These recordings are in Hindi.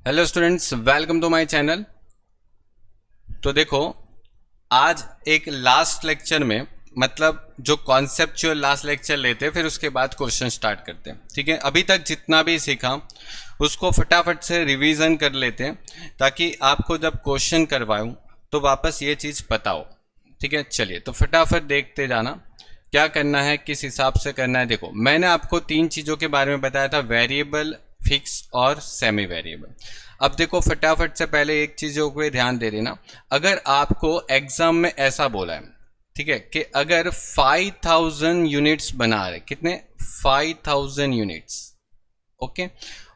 Hello students, welcome to my channel. तो देखो, आज एक लास्ट लेक्चर में मतलब जो कॉन्सेप्चुअल लास्ट लेक्चर लेते हैं, फिर उसके बाद क्वेश्चन स्टार्ट करते हैं। ठीक है, अभी तक जितना भी सीखा उसको फटाफट से रिवीजन कर लेते हैं ताकि आपको जब क्वेश्चन करवाऊं तो वापस ये चीज़ पता हो। ठीक है, चलिए तो फटाफट देखते जाना क्या करना है, किस हिसाब से करना है। देखो, मैंने आपको तीन चीज़ों के बारे में बताया था, वेरिएबल, फिक्स और सेमी वेरिएबल। अब देखो, फटाफट से पहले एक चीज़ों पे ध्यान दे देना। अगर आपको एग्जाम में ऐसा बोला है, ठीक है, कि अगर 5000 यूनिट्स बना रहे, कितने, 5000 यूनिट्स, ओके,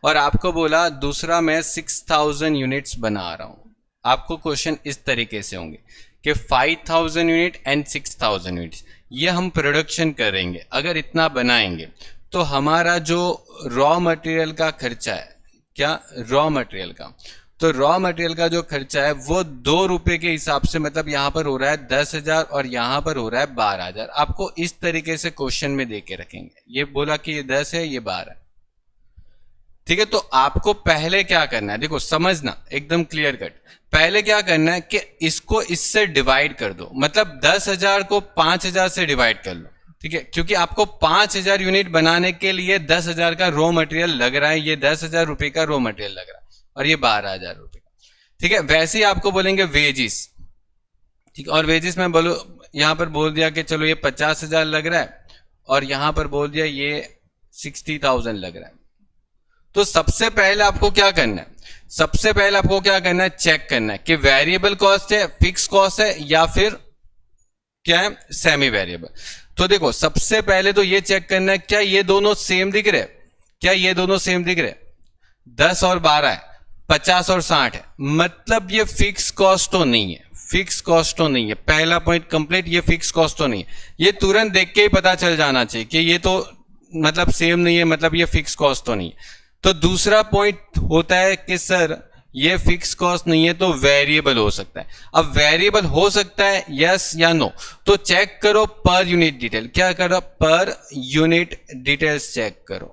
और आपको बोला दूसरा मैं 6000 यूनिट्स बना रहा हूं, आपको क्वेश्चन इस तरीके से होंगे कि 5000 यूनिट एंड 6000 यूनिट्स, ये हम प्रोडक्शन करेंगे। अगर इतना बनाएंगे तो हमारा जो रॉ मटेरियल का खर्चा है, क्या, रॉ मटेरियल का, तो रॉ मटेरियल का जो खर्चा है वो 2 रुपए के हिसाब से, मतलब यहां पर हो रहा है 10,000 और यहां पर हो रहा है 12,000। आपको इस तरीके से क्वेश्चन में दे के रखेंगे। ये बोला कि ये 10 है, ये 12 है। ठीक है, तो आपको पहले क्या करना है, देखो समझना एकदम क्लियर कट। पहले क्या करना है कि इसको इससे डिवाइड कर दो, मतलब 10,000 को 5,000 से डिवाइड कर लो। ठीक है, क्योंकि आपको 5,000 यूनिट बनाने के लिए 10,000 का रॉ मटेरियल लग रहा है, ये 10,000 रुपए का रॉ मटेरियल लग रहा है और ये 12,000 रुपए का। ठीक है, वैसे ही आपको बोलेंगे वेजिस। ठीक है, और वेजिस में बोलो, यहां पर बोल दिया कि चलो ये 50,000 लग रहा है और यहां पर बोल दिया ये 60,000 लग रहा है। तो सबसे पहले आपको क्या करना है, सबसे पहले आपको क्या करना है, चेक करना है कि वेरिएबल कॉस्ट है, फिक्स कॉस्ट है, या फिर क्या है, सेमी वेरिएबल। तो देखो, सबसे पहले तो ये चेक करना है क्या ये दोनों सेम दिख रहे, क्या ये दोनों सेम दिख रहे, 10 और 12 है, 50 और 60 है, मतलब ये फिक्स कॉस्ट तो नहीं है, फिक्स कॉस्ट तो नहीं है। पहला पॉइंट कंप्लीट, ये फिक्स कॉस्ट तो नहीं है। ये तुरंत देख के ही पता चल जाना चाहिए कि ये तो मतलब सेम नहीं है, मतलब ये फिक्स कॉस्ट तो नहीं है। तो दूसरा पॉइंट होता है कि सर ये फिक्स कॉस्ट नहीं है तो वेरिएबल हो सकता है। अब वेरिएबल हो सकता है यस या नो, तो चेक करो पर यूनिट डिटेल। क्या करो, पर यूनिट डिटेल्स चेक करो।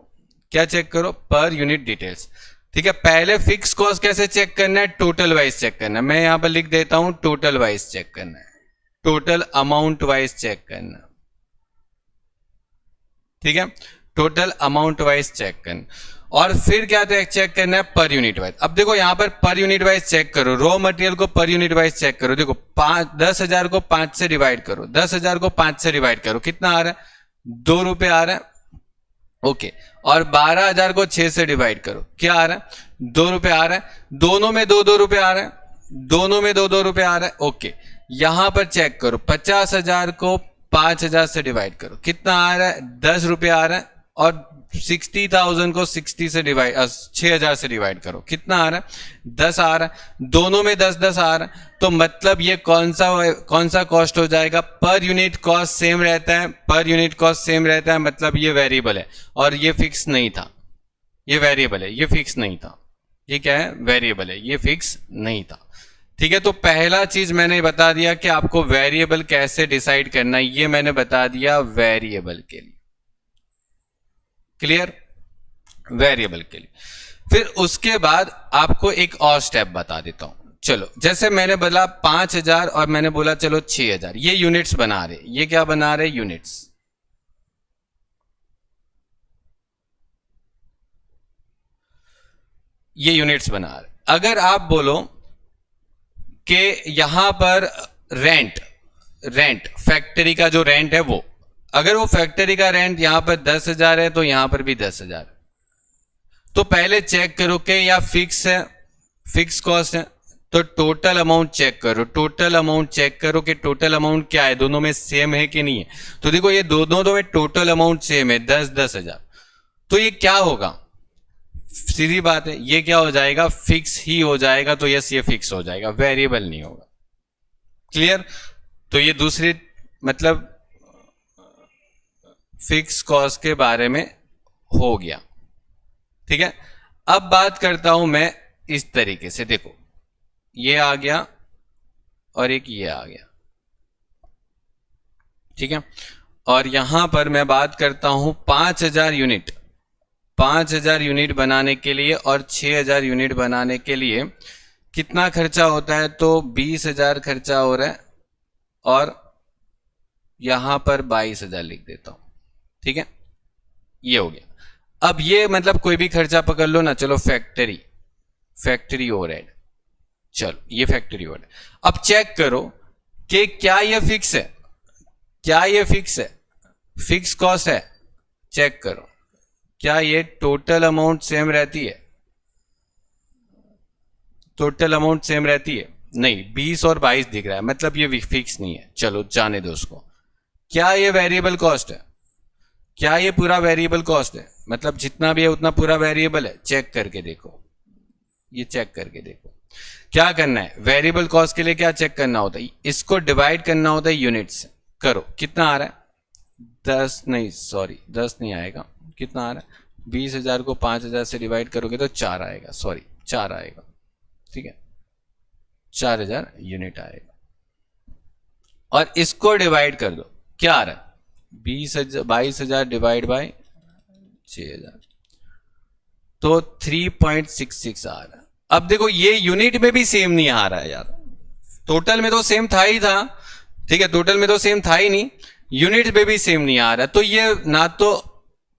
क्या चेक करो, पर यूनिट डिटेल्स। ठीक है, पहले फिक्स कॉस्ट कैसे चेक करना है, टोटल वाइज चेक करना है। मैं यहां पर लिख देता हूं टोटल वाइज चेक करना है, टोटल अमाउंट वाइज चेक करना। ठीक है, टोटल अमाउंट वाइज चेक करना। और फिर क्या चेक करना है, पर यूनिट वाइज। अब देखो, यहां पर यूनिट वाइज चेक करो, रॉ मटेरियल को पर यूनिट वाइज चेक करो। देखो 10,000 को 5 से डिवाइड करो, 10,000 को 5 से डिवाइड करो, कितना आ रहा है, 2 रुपए आ रहा है। ओके, और 12,000 को 6 से डिवाइड करो, क्या आ रहा है, 2 रुपए आ रहा है। दोनों में 2-2 रुपए आ रहा है, दोनों में 2-2 रुपए आ रहा है। ओके, यहां पर चेक करो, 50,000 को 5,000 से डिवाइड करो, कितना आ रहा है, 10 रुपए आ रहा है। और 60,000 को 60 से डिवाइड 6,000 से डिवाइड करो, कितना आ रहा है, 10 आ रहा है। दोनों में 10-10 आ रहा है, तो मतलब ये कौन सा कॉस्ट हो जाएगा, पर यूनिट कॉस्ट सेम रहता है, पर यूनिट कॉस्ट सेम रहता है, मतलब ये वेरिएबल है और ये फिक्स नहीं था। ये वेरिएबल है, ये फिक्स नहीं था। ये क्या है, वेरिएबल है, ये फिक्स नहीं था। ठीक है, तो पहला चीज मैंने बता दिया कि आपको वेरिएबल कैसे डिसाइड करना है, ये मैंने बता दिया वेरिएबल के लिए। क्लियर, वेरिएबल के लिए। फिर उसके बाद आपको एक और स्टेप बता देता हूं। चलो, जैसे मैंने बोला 5,000 और मैंने बोला चलो 6,000, ये यूनिट्स बना रहे, ये क्या बना रहे, यूनिट्स। ये यूनिट्स बना रहे। अगर आप बोलो कि यहां पर रेंट, फैक्ट्री का जो रेंट है वो, अगर वो फैक्ट्री का रेंट यहां पर 10,000 है तो यहां पर भी 10,000। तो पहले चेक करो कि या फिक्स है, फिक्स कॉस्ट है, तो टोटल अमाउंट चेक करो, टोटल अमाउंट चेक करो कि टोटल अमाउंट क्या है, दोनों में सेम है कि नहीं है। तो देखो, ये दोनों में टोटल अमाउंट सेम है, 10,000। तो ये क्या होगा, सीधी बात है, ये क्या हो जाएगा, फिक्स ही हो जाएगा। तो यस, ये फिक्स हो जाएगा, वेरिएबल नहीं होगा। क्लियर, तो ये दूसरी मतलब फिक्स कॉस्ट के बारे में हो गया। ठीक है, अब बात करता हूं मैं इस तरीके से। देखो, ये आ गया और एक ये आ गया। ठीक है, और यहां पर मैं बात करता हूं 5,000 यूनिट, 5,000 यूनिट बनाने के लिए और 6,000 यूनिट बनाने के लिए कितना खर्चा होता है, तो 20,000 खर्चा हो रहा है और यहां पर 22,000 लिख देता हूं। ठीक है, ये हो गया। अब ये मतलब कोई भी खर्चा पकड़ लो ना, चलो फैक्ट्री ओवरहेड, चलो ये फैक्ट्री ओवरहेड। अब चेक करो कि क्या ये फिक्स है, क्या ये फिक्स है, फिक्स कॉस्ट है। चेक करो क्या ये टोटल अमाउंट सेम रहती है, टोटल अमाउंट सेम रहती है? नहीं, 20 और 22 दिख रहा है, मतलब ये फिक्स नहीं है। चलो जाने दो उसको। क्या ये वेरिएबल कॉस्ट है, क्या ये पूरा वेरिएबल कॉस्ट है, मतलब जितना भी है उतना पूरा वेरिएबल है? चेक करके देखो, ये चेक करके देखो। क्या करना है, वेरिएबल कॉस्ट के लिए क्या चेक करना होता है, इसको डिवाइड करना होता है यूनिट से। करो, कितना आ रहा है? 10 नहीं आएगा। कितना आ रहा है? 20,000 को 5,000 से डिवाइड करोगे तो 4 आएगा, 4 आएगा। ठीक है, 4,000 यूनिट आएगा। और इसको डिवाइड कर दो, क्या आ रहा है? 22,000 डिवाइड बाय 6,000, तो 3.66 आ रहा है। अब देखो ये यूनिट में भी सेम नहीं आ रहा है यार, टोटल में तो सेम था ही था। ठीक है, टोटल में तो सेम था ही नहीं, यूनिट में भी सेम नहीं आ रहा। तो ये ना तो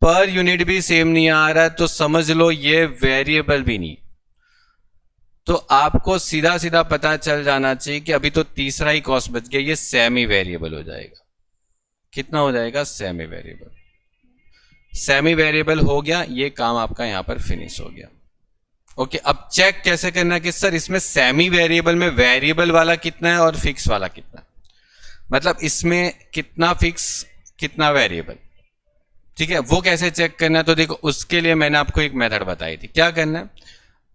पर यूनिट भी सेम नहीं आ रहा है, तो समझ लो ये वेरिएबल भी नहीं। तो आपको सीधा सीधा पता चल जाना चाहिए कि अभी तो तीसरा ही कॉस्ट बच गया, ये सेमी वेरिएबल हो जाएगा। कितना हो जाएगा? Semi variable. सेमी वेरिएबल हो गया, ये काम आपका यहां पर फिनिश हो गया। ओके, अब चेक कैसे करना है कि सर इसमें सेमी वेरिएबल में वेरिएबल वाला कितना है और फिक्स वाला कितना है, मतलब इसमें कितना फिक्स कितना वेरिएबल। ठीक है, वो कैसे चेक करना है? तो देखो उसके लिए मैंने आपको एक मेथड बताई थी। क्या करना है,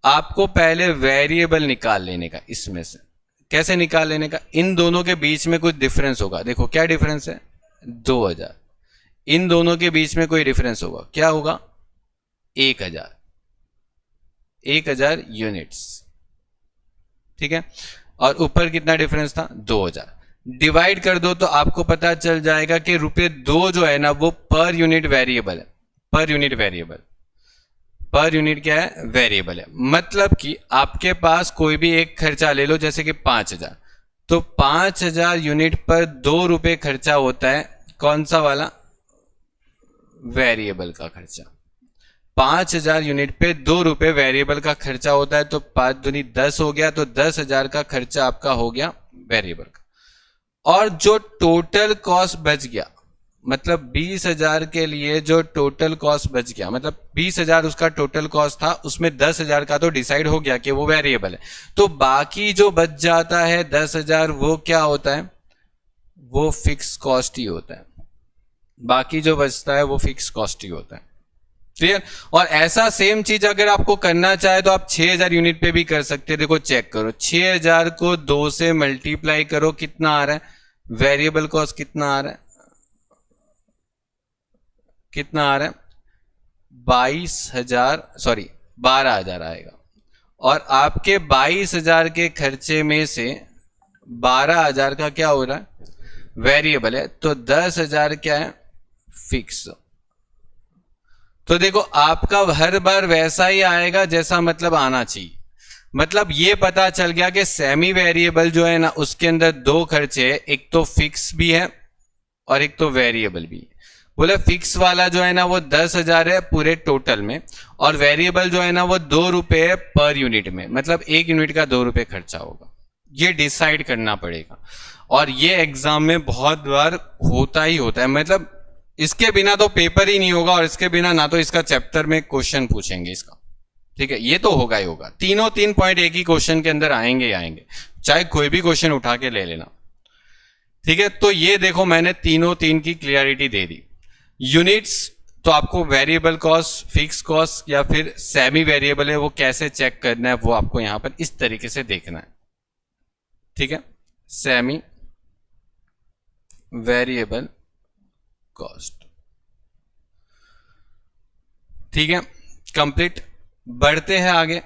आपको पहले वेरिएबल निकाल लेने का इसमें से। कैसे निकाल लेने का? इन दोनों के बीच में कुछ डिफरेंस होगा। देखो क्या डिफरेंस है? 2,000। इन दोनों के बीच में कोई डिफरेंस होगा, क्या होगा? 1,000, 1,000 यूनिट्स। ठीक है, और ऊपर कितना डिफरेंस था? 2,000। डिवाइड कर दो तो आपको पता चल जाएगा कि ₹2 जो है ना वो पर यूनिट वेरिएबल है। Per unit variable, per unit क्या है? वेरिएबल है। मतलब कि आपके पास कोई भी एक खर्चा ले लो, जैसे कि 5,000, तो 5,000 यूनिट पर ₹2 खर्चा होता है। कौन सा वाला? वेरिएबल का खर्चा। 5,000 यूनिट पे ₹2 वेरिएबल का खर्चा होता है, तो 5 दूनी 10 हो गया, तो 10,000 का खर्चा आपका हो गया वेरिएबल का। और जो टोटल कॉस्ट बच गया, मतलब 20,000 के लिए जो टोटल कॉस्ट बच गया, मतलब 20,000 उसका टोटल कॉस्ट था, उसमें 10,000 का तो डिसाइड हो गया कि वो वेरिएबल है। तो बाकी जो बच जाता है 10,000, वो क्या होता है? वो फिक्स कॉस्ट ही होता है। बाकी जो बचता है वो फिक्स कॉस्ट ही होता है। क्लियर? और ऐसा सेम चीज अगर आपको करना चाहे तो आप 6,000 यूनिट पे भी कर सकते हैं। देखो चेक करो, 6,000 को 2 से मल्टीप्लाई करो, कितना आ रहा है? वेरिएबल कॉस्ट कितना आ रहा है? कितना आ रहा है? 12,000 आएगा। और आपके 22,000 के खर्चे में से 12,000 का क्या हो रहा है? वेरिएबल है, तो 10,000 क्या है? फिक्स। तो देखो आपका हर बार वैसा ही आएगा जैसा मतलब आना चाहिए। मतलब ये पता चल गया कि सेमी वेरिएबल जो है ना उसके अंदर 2 खर्चे है, एक तो फिक्स भी है और एक तो वेरिएबल भी है। बोले फिक्स वाला जो है ना वो 10,000 है पूरे टोटल में, और वेरिएबल जो है ना वो ₹2 है पर यूनिट में, मतलब 1 यूनिट का ₹2 खर्चा होगा। ये डिसाइड करना पड़ेगा, और ये एग्जाम में बहुत बार होता ही होता है। मतलब इसके बिना तो पेपर ही नहीं होगा, और इसके बिना ना तो इसका चैप्टर में क्वेश्चन पूछेंगे इसका। ठीक है, ये तो होगा ही होगा। तीनों 3 पॉइंट एक ही क्वेश्चन के अंदर आएंगे ही आएंगे, चाहे कोई भी क्वेश्चन उठा के ले लेना। ठीक है, तो ये देखो मैंने तीनों 3 की क्लियरिटी दे दी। यूनिट्स तो आपको वेरिएबल कॉस्ट, फिक्स कॉस्ट या फिर सेमी वेरिएबल है, वो कैसे चेक करना है वो आपको यहां पर इस तरीके से देखना है। ठीक है, सेमी वेरिएबल कॉस्ट। ठीक है, कंप्लीट। बढ़ते हैं आगे।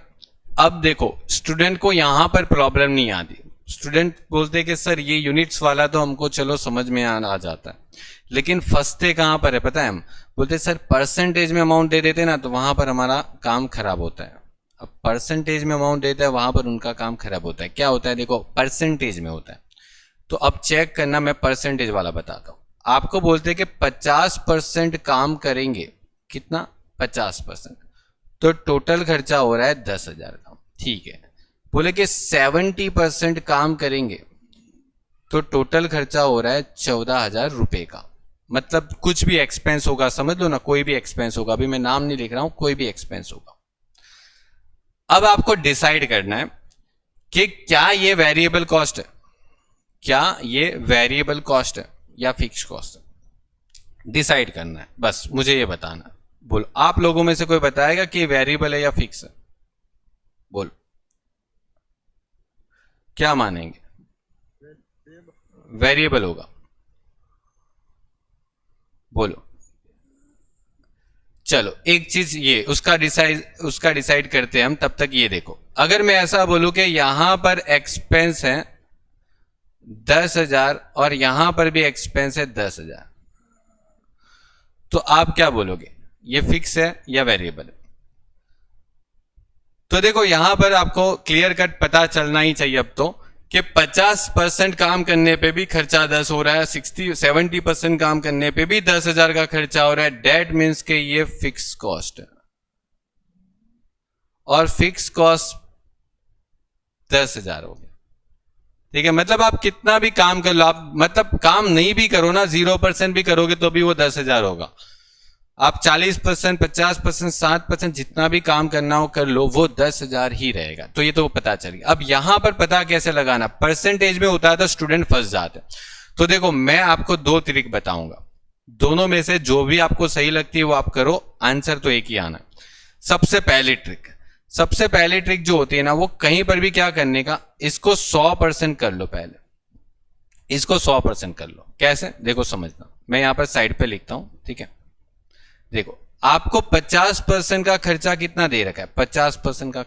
अब देखो स्टूडेंट को यहां पर प्रॉब्लम नहीं आती, स्टूडेंट बोलते हैं कि सर ये यूनिट्स वाला तो हमको चलो समझ में आ जाता है, लेकिन फंसते कहाँ पर है पता है? हम बोलते सर परसेंटेज में अमाउंट दे देते ना तो वहां पर हमारा काम खराब होता है। अब परसेंटेज में अमाउंट देता है वहां पर उनका काम खराब होता है। क्या होता है देखो, परसेंटेज में होता है। तो अब चेक करना, मैं परसेंटेज वाला बताता हूं आपको। बोलते हैं कि 50% काम करेंगे, कितना? 50%, तो टोटल खर्चा हो रहा है 10,000 का, ठीक है। बोले कि 70% काम करेंगे तो टोटल खर्चा हो रहा है 14,000 रुपए का। मतलब कुछ भी एक्सपेंस होगा, समझ लो ना, कोई भी एक्सपेंस होगा, अभी मैं नाम नहीं लिख रहा हूं, कोई भी एक्सपेंस होगा। अब आपको डिसाइड करना है कि क्या ये वेरिएबल कॉस्ट है, क्या ये वेरिएबल कॉस्ट है या फिक्स कॉस्ट है। डिसाइड करना है, बस मुझे ये बताना। बोलो, आप लोगों में से कोई बताएगा कि वेरिएबल है या फिक्स है? बोलो, क्या मानेंगे? वेरिएबल होगा। बोलो। चलो एक चीज ये उसका डिसाइड करते हैं हम। तब तक ये देखो, अगर मैं ऐसा बोलूं कि यहां पर एक्सपेंस है 10,000 और यहां पर भी एक्सपेंस है 10,000, तो आप क्या बोलोगे, ये फिक्स है या वेरिएबल है? तो देखो यहां पर आपको क्लियर कट पता चलना ही चाहिए अब तो कि 50% काम करने पे भी खर्चा 10 हो रहा है, 70% काम करने पे भी 10,000 का खर्चा हो रहा है। डेट मीन्स के ये फिक्स कॉस्ट है, और फिक्स कॉस्ट 10,000 हो गया, ठीक है। मतलब आप कितना भी काम कर लो, आप मतलब काम नहीं भी करो ना, 0% भी करोगे तो भी वो 10,000 होगा। आप 40%, 50%, 60% जितना भी काम करना हो कर लो, वो 10,000 ही रहेगा। तो ये तो पता चली। अब यहां पर पता कैसे लगाना? परसेंटेज में होता है तो स्टूडेंट फंस जाते हैं। तो देखो मैं आपको 2 ट्रिक बताऊंगा, दोनों में से जो भी आपको सही लगती है वो आप करो, आंसर तो एक ही आना। सबसे पहली ट्रिक जो होती है ना, वो कहीं पर भी क्या करने का, इसको 100% कर लो। पहले इसको 100% कर लो। कैसे? देखो समझना, मैं यहां पर साइड पे लिखता हूं, ठीक है। देखो आपको 50% का खर्चा कितना दे रखा है? 50% का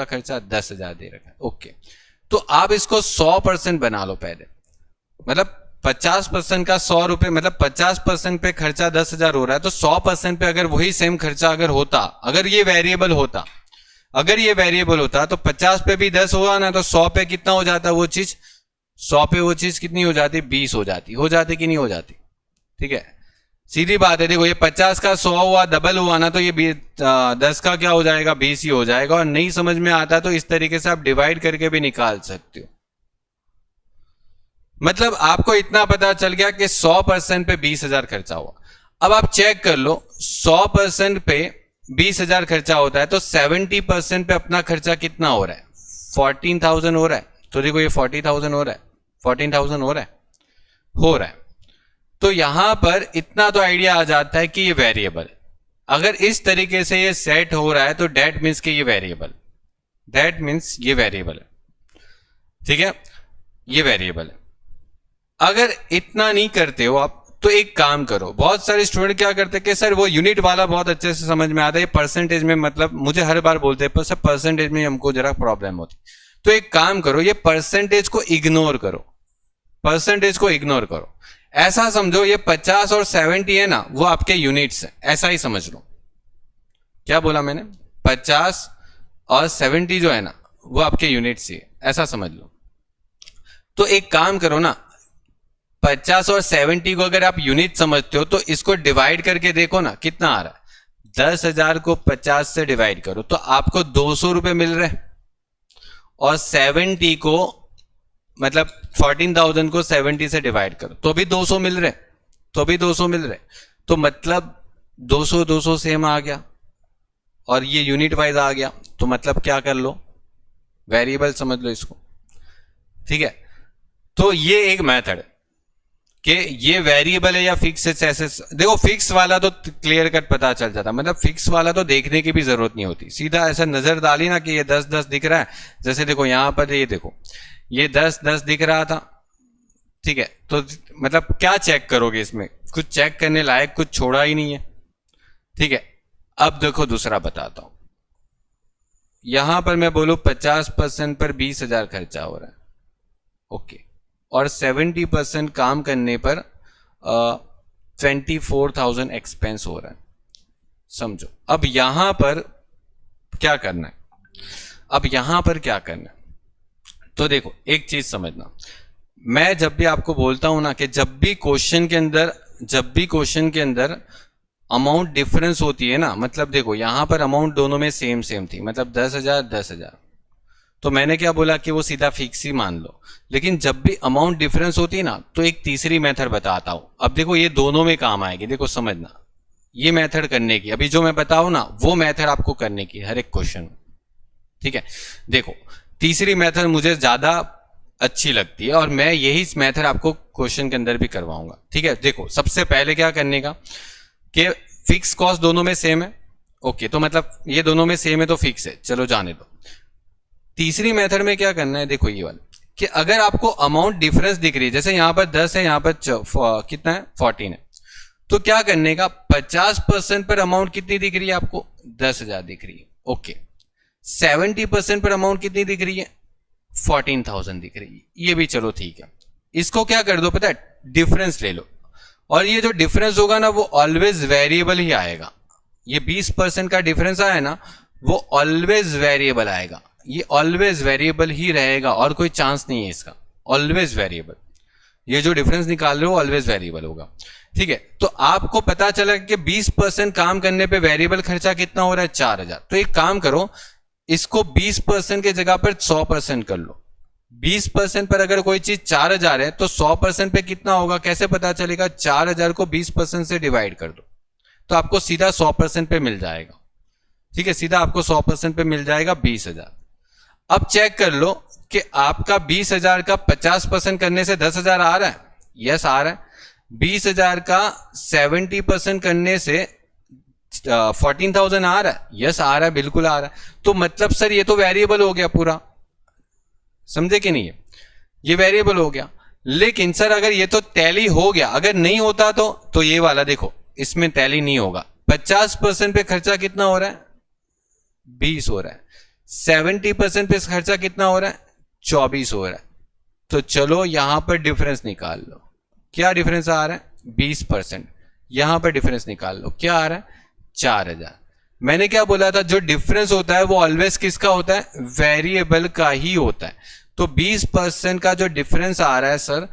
खर्चा 10,000 दे रखा है, ओके। तो आप इसको 100% बना लो पहले। मतलब 50% का 100 रुपए, मतलब 50% पे खर्चा 10,000 हो रहा है, तो 100% पे अगर वही सेम खर्चा अगर होता, अगर ये वेरिएबल होता तो 50 पे भी 10 होगा ना, तो 100 पे कितना हो जाता वो चीज? 100 पे वो चीज कितनी हो जाती? 20 हो जाती कि नहीं हो जाती? ठीक है, सीधी बात है। देखो ये 50 का 100 हुआ, डबल हुआ ना, तो ये 10 का क्या हो जाएगा? 20 ही हो जाएगा। और नहीं समझ में आता तो इस तरीके से आप डिवाइड करके भी निकाल सकते हो। मतलब आपको इतना पता चल गया कि 100% पे 20,000 खर्चा हुआ। अब आप चेक कर लो, 100% पे 20,000 खर्चा होता है तो 70% पे अपना खर्चा कितना हो रहा है? 14,000 हो रहा है। तो देखो ये 40,000 हो रहा है, 14,000 हो रहा है। तो यहां पर इतना तो आइडिया आ जाता है कि ये वेरिएबल है। अगर इस तरीके से ये सेट हो रहा है तो डेट मीन्स कि ये वेरिएबल है, ठीक है, ये वेरिएबल है। अगर इतना नहीं करते हो आप, तो एक काम करो। बहुत सारे स्टूडेंट क्या करते हैं कि सर वो यूनिट वाला बहुत अच्छे से समझ में आता है, ये परसेंटेज में, मतलब मुझे हर बार बोलते हैं पर सर परसेंटेज में हमको जरा प्रॉब्लम होती। तो एक काम करो, ये परसेंटेज को इग्नोर करो। ऐसा समझो ये 50 और 70 है ना, वो आपके यूनिट्स है, ऐसा ही समझ लो। क्या बोला मैंने? 50 और 70 जो है ना, वो आपके यूनिट्स ही, ऐसा समझ लो। तो एक काम करो ना, 50 और 70 को अगर आप यूनिट समझते हो तो इसको डिवाइड करके देखो ना कितना आ रहा है। 10,000 को 50 से डिवाइड करो तो आपको 200 रुपए मिल रहे हैं, और 70 को, मतलब 14,000 को 70 से डिवाइड करो तो भी 200 मिल रहे, तो मतलब 200 सेम आ गया, और ये यूनिट वाइज आ गया। तो मतलब क्या कर लो, वेरिएबल समझ लो इसको, ठीक है। तो ये एक मेथड है कि ये वेरिएबल है या फिक्स है। ऐसे देखो, फिक्स वाला तो क्लियर कट पता चल जाता, मतलब फिक्स वाला तो देखने की भी जरूरत नहीं होती, सीधा ऐसा नजर डाली ना कि ये 10-10 दिख रहा है। जैसे देखो यहां पर ये देखो, ये 10-10 दिख रहा था, ठीक है। तो मतलब क्या चेक करोगे इसमें? कुछ चेक करने लायक कुछ छोड़ा ही नहीं है, ठीक है। अब देखो दूसरा बताता हूं, यहां पर मैं बोलूं 50% पर 20,000 खर्चा हो रहा है, ओके, और 70% काम करने पर 24,000 एक्सपेंस हो रहा है। समझो अब यहां पर क्या करना है, अब यहां पर क्या करना है, तो देखो एक चीज समझना, मैं जब भी आपको बोलता हूं ना कि जब भी क्वेश्चन के अंदर अमाउंट डिफरेंस होती है ना, मतलब देखो यहां पर अमाउंट दोनों में सेम थी, मतलब 10,000, तो मैंने क्या बोला कि वो सीधा फिक्स ही मान लो। लेकिन जब भी अमाउंट डिफरेंस होती है ना, तो एक तीसरी मेथड बताता हूं। अब देखो ये दोनों में काम आएगी, देखो समझना, ये मेथड करने की, अभी जो मैं बताऊं ना वो मेथड आपको करने की हर एक क्वेश्चन में, ठीक है। देखो तीसरी मेथड मुझे ज्यादा अच्छी लगती है और मैं यही मेथड आपको क्वेश्चन के अंदर भी करवाऊंगा, ठीक है। देखो सबसे पहले क्या करने का कि फिक्स कॉस्ट दोनों में सेम है, ओके, तो मतलब ये दोनों में सेम है तो फिक्स है, चलो जाने दो। तीसरी मेथड में क्या करना है, देखो ये वाला, कि अगर आपको अमाउंट डिफरेंस दिख रही है, जैसे यहां पर 10 है, यहां पर कितना है 14 है, तो क्या करने का 50% पर अमाउंट कितनी दिख रही है आपको, 10,000 दिख रही है, ओके। 70% पर अमाउंट कितनी दिख रही है, 14,000 दिख रही है, ये भी चलो ठीक है। इसको क्या कर दो पता है, डिफरेंस ले लो, और ये जो डिफरेंस होगा ना वो ऑलवेज वेरिएबल ही आएगा। ये 20% का डिफरेंस आया ना, वो ऑलवेज वेरिएबल आएगा, ये ऑलवेज वेरिएबल ही रहेगा और कोई चांस नहीं है इसका, ऑलवेज वेरिएबल। ये जो डिफरेंस निकाल रहे हो ऑलवेज वेरिएबल होगा, ठीक है। तो आपको पता चला कि 20% काम करने पे वेरिएबल खर्चा कितना हो रहा है, 4,000। तो एक काम करो, इसको 20% के जगह पर 100% कर लो। 20% पर अगर कोई चीज 4,000 है तो 100% पे कितना होगा, कैसे पता चलेगा, 4,000 को 20% से डिवाइड कर दो तो आपको सीधा 100% पे मिल जाएगा, ठीक है, सीधा आपको 100% पे मिल जाएगा 20,000। अब चेक कर लो कि आपका 20,000 का 50% करने से 10,000 आ रहा है, यस आ रहा है। 20,000 का 70% करने से 14,000 आ रहा है, यस आ रहा है, बिल्कुल आ रहा है। तो मतलब सर ये तो वेरिएबल हो गया पूरा, समझे कि नहीं है, ये वेरिएबल हो गया। लेकिन सर अगर ये तो टैली हो गया, अगर नहीं होता तो ये वाला देखो, इसमें टैली नहीं होगा। 50% पे खर्चा कितना हो रहा है, 20 हो रहा है। 70% पे खर्चा कितना हो रहा है, 24 हो रहा है। तो चलो यहां पर डिफरेंस निकाल लो, क्या डिफरेंस आ रहा है, 20%। यहां पर डिफरेंस निकाल लो, क्या आ रहा है, 4,000। मैंने क्या बोला था, जो डिफरेंस होता है वो ऑलवेज किसका होता है, वेरिएबल का ही होता है। तो 20% का जो डिफरेंस आ रहा है सर,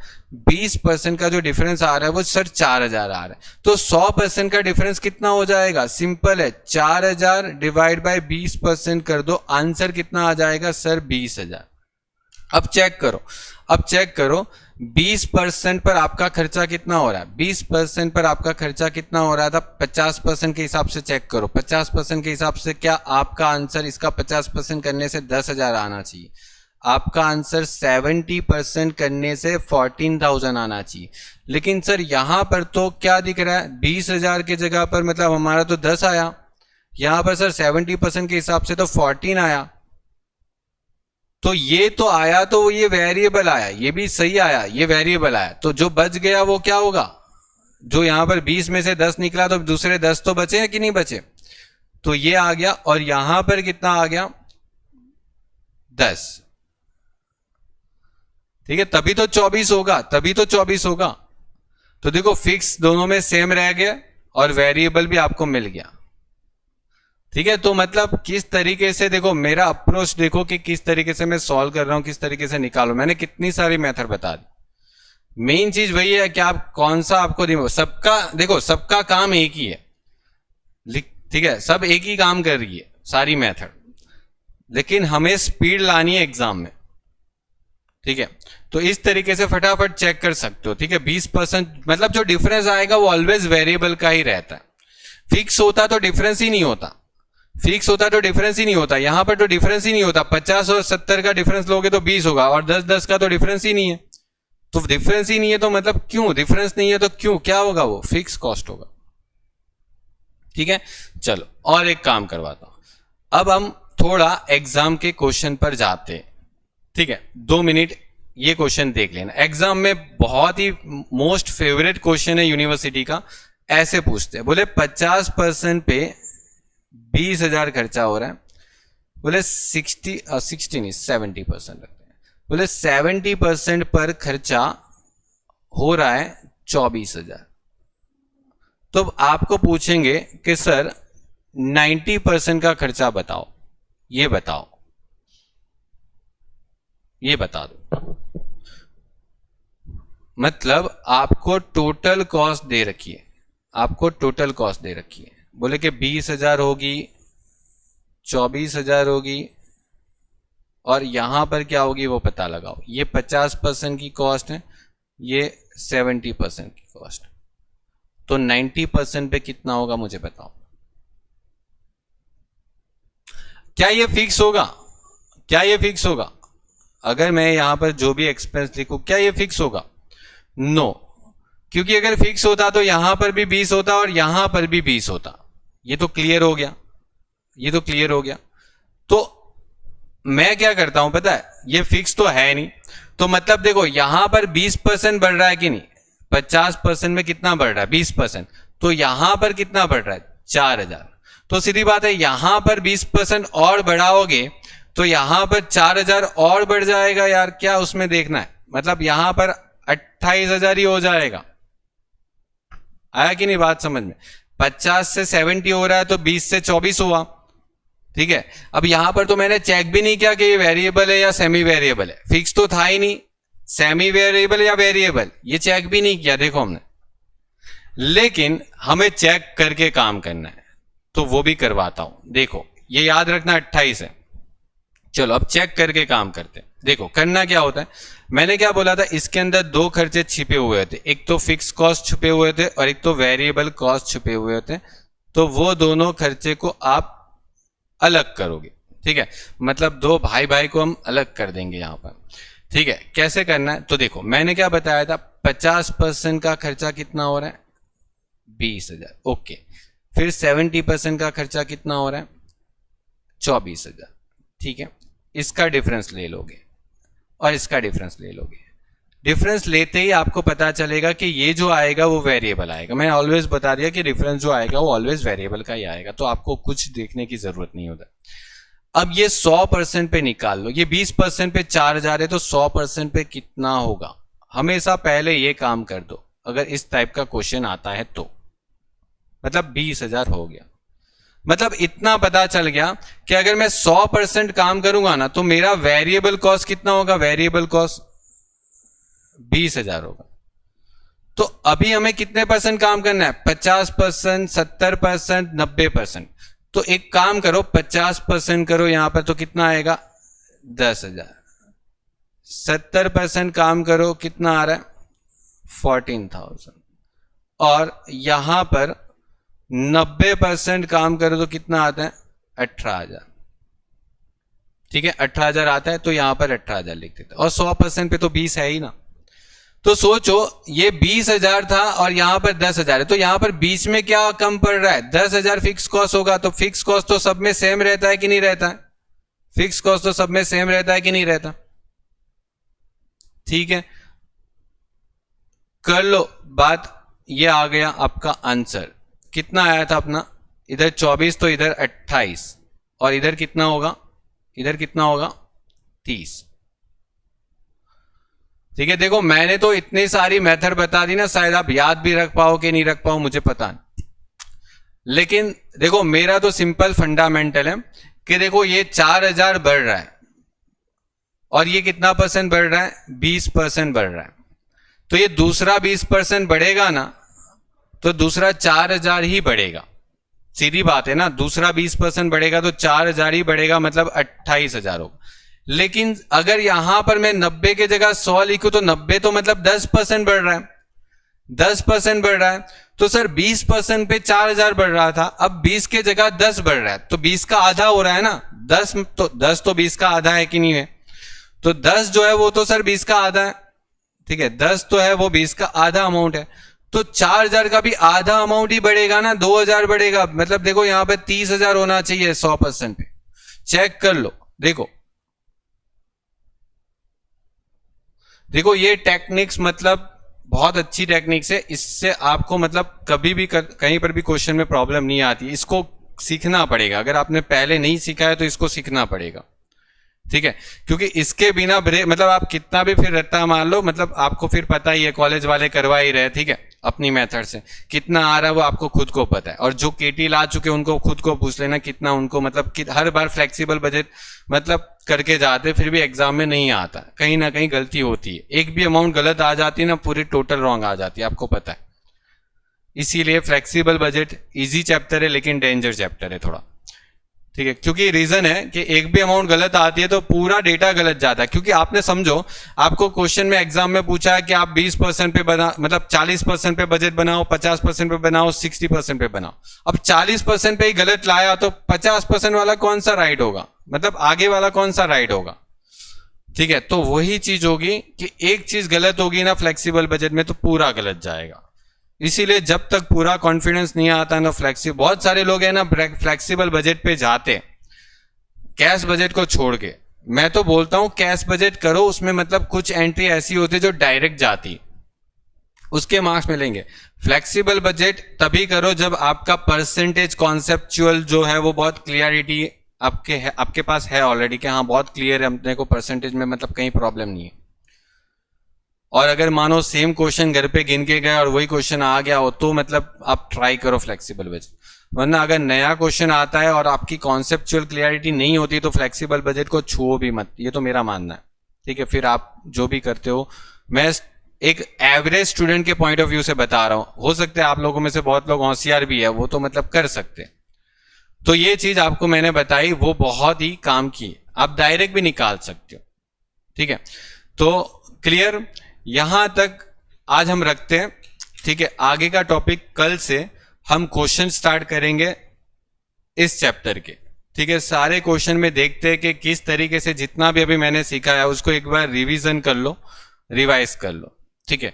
20% का जो डिफरेंस आ रहा है वो सर 4,000 आ रहा है। तो 100% का डिफरेंस कितना हो जाएगा, सिंपल है, 4,000 डिवाइड बाय 20% कर दो, आंसर कितना आ जाएगा सर, 20,000। अब चेक करो 20% पर आपका खर्चा कितना हो रहा है, 20% पर आपका खर्चा कितना हो रहा था, 50% के हिसाब से चेक करो। 50% के हिसाब से क्या आपका आंसर, इसका 50% करने से 10,000 आना चाहिए। आपका आंसर 70% करने से 14,000 आना चाहिए। लेकिन सर यहां पर तो क्या दिख रहा है, 20,000 की जगह पर मतलब हमारा तो 10 आया, यहां पर सर 70% के हिसाब से तो 14 आया। तो ये तो आया, तो ये वेरिएबल आया, ये भी सही आया, ये वेरिएबल आया। तो जो बच गया वो क्या होगा, जो यहां पर 20 में से 10 निकला तो दूसरे 10 तो बचे हैं कि नहीं बचे, तो ये आ गया। और यहां पर कितना आ गया, 10, ठीक है, तभी तो 24 होगा, तो देखो फिक्स दोनों में सेम रह गया और वेरिएबल भी आपको मिल गया, ठीक है। तो मतलब किस तरीके से, देखो मेरा अप्रोच देखो कि किस तरीके से मैं सॉल्व कर रहा हूं, किस तरीके से निकालू, मैंने कितनी सारी मेथड बता दी। मेन चीज वही है कि आप कौन सा आपको, सबका देखो सबका काम एक ही है, ठीक है, सब एक ही काम कर रही है सारी मेथड, लेकिन हमें स्पीड लानी है एग्जाम में, ठीक है। तो इस तरीके से फटाफट चेक कर सकते हो, ठीक है। 20% मतलब जो डिफरेंस आएगा वो ऑलवेज वेरिएबल का ही रहता है। फिक्स होता तो डिफरेंस ही नहीं होता, यहां पर तो डिफरेंस ही नहीं होता। 50 और 70 का डिफरेंस लोगे तो 20 होगा, और 10-10 का तो डिफरेंस ही नहीं है। तो डिफरेंस ही नहीं है तो मतलब क्यों, डिफरेंस नहीं है तो क्यों, क्या होगा, वो फिक्स कॉस्ट होगा, ठीक है। चलो और एक काम करवाता हूं, अब हम थोड़ा एग्जाम के क्वेश्चन पर जाते हैं, ठीक है। 2 मिनट ये क्वेश्चन देख लेना, एग्जाम में बहुत ही मोस्ट फेवरेट क्वेश्चन है यूनिवर्सिटी का। ऐसे पूछते हैं, बोले 50% पे 20,000 खर्चा हो रहा है, बोले 60 नहीं 70% रखते हैं। बोले 70% पर खर्चा हो रहा है 24,000। तो आपको पूछेंगे कि सर 90% का खर्चा बताओ, ये बताओ, ये बता दो। मतलब आपको टोटल कॉस्ट दे रखी है, आपको टोटल कॉस्ट दे रखी है। बोले कि 20,000 होगी, 24,000 होगी, और यहां पर क्या होगी वो पता लगाओ। ये 50% की कॉस्ट है, ये 70% की कॉस्ट। तो 90% पे कितना होगा मुझे बताओ। क्या ये फिक्स होगा? क्या ये फिक्स होगा? अगर मैं यहां पर जो भी एक्सपेंस लिखूं, क्या ये फिक्स होगा? नो, क्योंकि अगर फिक्स होता तो यहां पर भी 20 होता और यहां पर भी 20 होता। ये तो क्लियर हो गया, ये तो क्लियर हो गया। तो मैं क्या करता हूं पता है, ये फिक्स तो है नहीं, तो मतलब देखो यहां पर 20% बढ़ रहा है कि नहीं, 50% में कितना बढ़ रहा है 20%, तो यहां पर कितना बढ़ रहा है 4,000। तो सीधी बात है, यहां पर 20% और बढ़ाओगे तो यहां पर 4,000 और बढ़ जाएगा यार। क्या उसमें देखना है, मतलब यहां पर 28,000 ही हो जाएगा। आया कि नहीं बात समझ में? 50 से 70 हो रहा है तो 20 से 24 हुआ, ठीक है। अब यहां पर तो मैंने चेक भी नहीं किया कि ये वेरिएबल है या सेमी वेरिएबल है, फिक्स तो था ही नहीं, सेमी वेरिएबल या वेरिएबल, ये चेक भी नहीं किया देखो हमने। लेकिन हमें चेक करके काम करना है, तो वो भी करवाता हूं। देखो ये याद रखना 28 है। चलो अब चेक करके काम करते हैं। देखो करना क्या होता है, मैंने क्या बोला था, इसके अंदर दो खर्चे छिपे हुए थे, एक तो फिक्स कॉस्ट छुपे हुए थे और एक तो वेरिएबल कॉस्ट छुपे हुए थे। तो वो दोनों खर्चे को आप अलग करोगे, ठीक है। मतलब दो भाई भाई को हम अलग कर देंगे यहां पर, ठीक है। कैसे करना है, तो देखो मैंने क्या बताया था, 50% का खर्चा कितना हो रहा है 20,000, ओके। फिर 70% का खर्चा कितना हो रहा है 24,000, ठीक है। इसका डिफरेंस ले लोगे और इसका डिफरेंस ले लोगे। डिफरेंस लेते ही आपको पता चलेगा कि ये जो आएगा वो वेरिएबल आएगा। मैं ऑलवेज बता दिया कि डिफरेंस जो आएगा वो ऑलवेज वेरिएबल का ही आएगा, तो आपको कुछ देखने की जरूरत नहीं होता। अब ये 100% पे निकाल लो, ये 20% पे 4,000 है तो 100% पे कितना होगा। हमेशा पहले ये काम कर दो अगर इस टाइप का क्वेश्चन आता है तो। मतलब 20,000 हो गया, मतलब इतना पता चल गया कि अगर मैं 100% काम करूंगा ना तो मेरा वेरिएबल कॉस्ट कितना होगा, वेरिएबल कॉस्ट 20,000 होगा। तो अभी हमें कितने परसेंट काम करना है, 50%, 70%, 90%। तो एक काम करो 50% करो यहां पर, तो कितना आएगा 10,000। 70% काम करो, कितना आ रहा है 14,000। और यहां पर 90% काम करो तो कितना आता है 18,000, ठीक है। 18,000 आता है तो यहां पर 18,000 लिख देते, और 100% पे तो 20 है ही ना। तो सोचो ये 20,000 था और यहां पर 10,000 है, तो यहां पर बीच में क्या कम पड़ रहा है, 10,000 फिक्स कॉस्ट होगा। तो फिक्स कॉस्ट तो सब में सेम रहता है कि नहीं रहता है, फिक्स कॉस्ट तो सब में सेम रहता है कि नहीं रहता, ठीक है। कर लो बात, ये आ गया आपका आंसर। कितना आया था अपना, इधर 24 तो इधर 28, और इधर कितना होगा, इधर कितना होगा 30, ठीक है। देखो मैंने तो इतनी सारी मेथड बता दी ना, शायद आप याद भी रख पाओ कि नहीं रख पाओ मुझे पता नहीं, लेकिन देखो मेरा तो सिंपल फंडामेंटल है कि देखो ये 4,000 बढ़ रहा है और ये कितना परसेंट बढ़ रहा है 20% बढ़ रहा है। तो ये दूसरा 20% बढ़ेगा ना, तो दूसरा 4,000 ही बढ़ेगा। सीधी बात है ना, दूसरा 20% बढ़ेगा तो 4,000 ही बढ़ेगा, मतलब 28,000 होगा। लेकिन अगर यहां पर मैं 90 की जगह 100 लिखूं तो 90 तो मतलब 10% बढ़ रहा है, 10% बढ़ रहा है। तो सर 20% पे 4,000 बढ़ रहा था, अब 20 के जगह 10 बढ़ रहा है, तो 20 का आधा हो रहा है ना। 10 तो 20 का आधा है कि नहीं है, तो 10 जो है वो तो सर 20 का आधा है, ठीक है। 10 तो है वो 20 का आधा अमाउंट है, तो 4,000 का भी आधा अमाउंट ही बढ़ेगा ना, 2,000 बढ़ेगा। मतलब देखो यहां पे 30,000 होना चाहिए 100% पे। चेक कर लो, देखो देखो ये टेक्निक्स मतलब बहुत अच्छी टेक्निक्स है, इससे आपको मतलब कभी भी कहीं पर भी क्वेश्चन में प्रॉब्लम नहीं आती। इसको सीखना पड़ेगा। अगर आपने पहले नहीं सीखा है तो इसको सीखना पड़ेगा, ठीक है। क्योंकि इसके बिना ब्रेक मतलब आप कितना भी फिर रट्टा मान लो, मतलब आपको फिर पता ही है, कॉलेज वाले करवा ही रहे, ठीक है, अपनी मेथड से कितना आ रहा है वो आपको खुद को पता है। और जो केटी ला चुके उनको खुद को पूछ लेना कितना उनको, मतलब हर बार फ्लेक्सिबल बजट मतलब करके जाते फिर भी एग्जाम में नहीं आता, कहीं ना कहीं गलती होती है, एक भी अमाउंट गलत आ जाती है ना, पूरी टोटल रॉन्ग आ जाती है, आपको पता है। इसीलिए फ्लेक्सिबल बजट इजी चैप्टर है लेकिन डेंजर चैप्टर है थोड़ा, ठीक है। क्योंकि रीजन है कि एक भी अमाउंट गलत आती है तो पूरा डेटा गलत जाता है। क्योंकि आपने समझो, आपको क्वेश्चन में एग्जाम में पूछा है कि आप 20% पे बना, मतलब 40% पे बजट बनाओ, 50% पे बनाओ, 60% पे बनाओ। अब 40% पे ही गलत लाया तो 50% वाला कौन सा राइट होगा, मतलब आगे वाला कौन सा राइट होगा, ठीक है। तो वही चीज होगी कि एक चीज गलत होगी ना फ्लेक्सिबल बजट में तो पूरा गलत जाएगा। इसीलिए जब तक पूरा कॉन्फिडेंस नहीं आता ना फ्लेक्सिबल, बहुत सारे लोग हैं ना फ्लेक्सिबल बजट पे जाते कैश बजट को छोड़ के। मैं तो बोलता हूं कैश बजट करो, उसमें मतलब कुछ एंट्री ऐसी होती है जो डायरेक्ट जाती, उसके मार्क्स मिलेंगे। फ्लेक्सिबल बजट तभी करो जब आपका परसेंटेज कॉन्सेप्चुअल जो है वो बहुत क्लियरिटी आपके पास है ऑलरेडी, कि हाँ बहुत क्लियर है अपने को परसेंटेज में, मतलब कहीं प्रॉब्लम नहीं है। और अगर मानो सेम क्वेश्चन घर पे गिन के गए और वही क्वेश्चन आ गया हो तो मतलब आप ट्राई करो फ्लेक्सिबल बजट। वरना अगर नया क्वेश्चन आता है और आपकी कॉन्सेप्चुअल क्लियरिटी नहीं होती तो फ्लेक्सिबल बजट को छुओ भी मत, ये तो मेरा मानना है, ठीक है। फिर आप जो भी करते हो, मैं एक एवरेज स्टूडेंट के पॉइंट ऑफ व्यू से बता रहा हूं, हो सकता है आप लोगों में से बहुत लोग होशियार भी है, वो तो मतलब कर सकते। तो ये चीज आपको मैंने बताई, वो बहुत ही काम की, आप डायरेक्ट भी निकाल सकते हो, ठीक है। तो क्लियर, यहां तक आज हम रखते हैं, ठीक है। आगे का टॉपिक कल से हम क्वेश्चन स्टार्ट करेंगे इस चैप्टर के, ठीक है। सारे क्वेश्चन में देखते हैं कि किस तरीके से जितना भी अभी मैंने सीखा है उसको एक बार रिवीजन कर लो, रिवाइज कर लो, ठीक है।